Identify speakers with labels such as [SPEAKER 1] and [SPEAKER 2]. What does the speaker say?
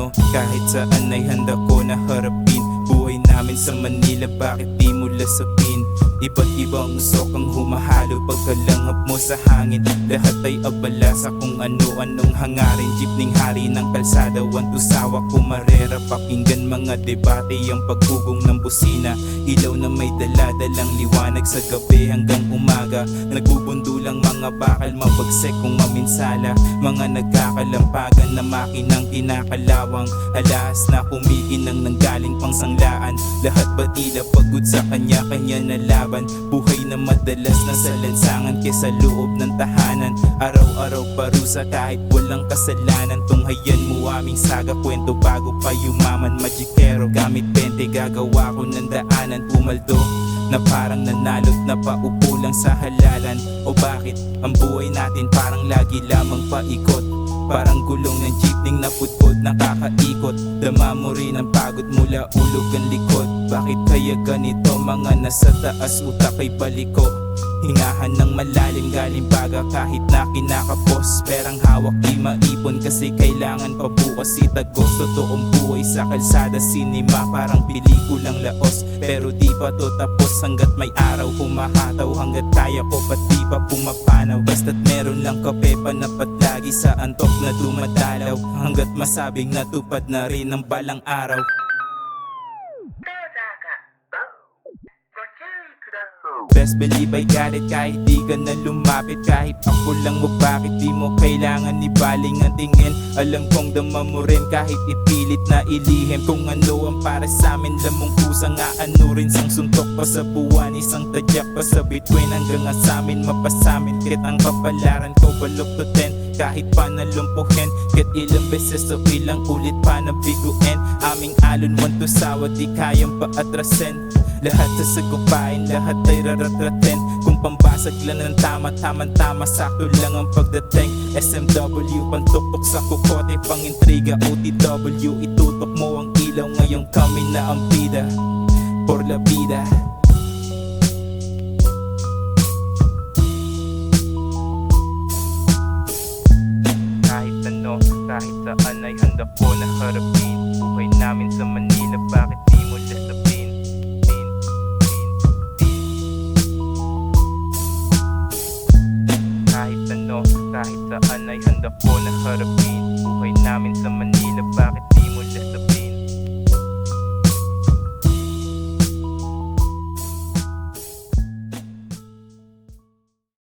[SPEAKER 1] ano, kahit saan ay handa ko na harapin. Buhay namin sa Manila, bakit di mo lasapin? Iba't ibang usok ang humahalo pagkalanghap mo sa hangin. Lahat ay abala sa kung ano-anong hangarin. Jeepning hari ng kalsada, wantusawa kumarera. Pakinggan mga debate, ang paggugong ng busina. Ilaw na may daladalang liwanag sa gabi hanggang umaga. Nagbubundulang mga bakal, mabagsek kung maminsala. Mga nagkakalampagan na makinang kinakalawang. Alahas na kumikinang nanggaling pang sanglaan. Lahat ba tila pagod sa kanya-kanya na laban? Buhay na madalas nasa lansangan kesa loob ng tahanan. Araw-araw parusa kahit walang kasalanan. Tunghayan mo aming saga, kwento bago pa yumaman. Magikero gamit 20, gagawa ko ng daanan. Pumaldo na parang nanalot na paupo lang sa halalan. O bakit ang buhay natin parang lagi lamang paikot? Parang gulong ng jeepning na putpot nakakaikot. Dama mo rin ang pagod mula ulo ang likod. Bakit kaya ganito mga nasa taas utak ay baliko? Hingahan ng malalim galing baga kahit na kinakapos. Perang hawak di maipon kasi kailangan pa bukas itagos. Totoong buhay sa kalsada, sinima parang pelikulang laos. Pero di pa to tapos hanggat may araw humahataw. Hanggat kaya ko pati pa pumapanaw. Basta't meron lang kape panapat lagi sa antok na dumadalaw. Hanggat masabing natupad na rin ang balang araw. Best believe I got it kahit di ka na lumapit. Kahit ako lang mo bakit di mo kailangan ibaling ang tingin. Alam kong dama mo rin kahit ipilit na ilihim. Kung ano ang para sa amin lamang pusang aano rin. Sang suntok pa sa buwan, isang tadyak pa sa bituin. Hanggang sa amin mapasamin kahit ang kapalaran ko balok to 10. Kahit pa nalumpuhin, kahit ilang beses o ilang ulit pa nabiguin. Aming alon wanto sawa di kayang paatrasin. Lahat sasagupain, lahat ay raratratin. Kung pambasag lang ng tama-tama, sakto lang ang pagdating. SMW, pantuktok sa kukote, pangintriga. OTW, itutok mo ang ilaw. Ngayong kami na ang bida, por la vida. Kahit ano, kahit saan ay handa ko na harapin. Buhay namin sa Manila, bakit di mo lasapin? Kahit ano, kahit saan ay handa ko na harapin.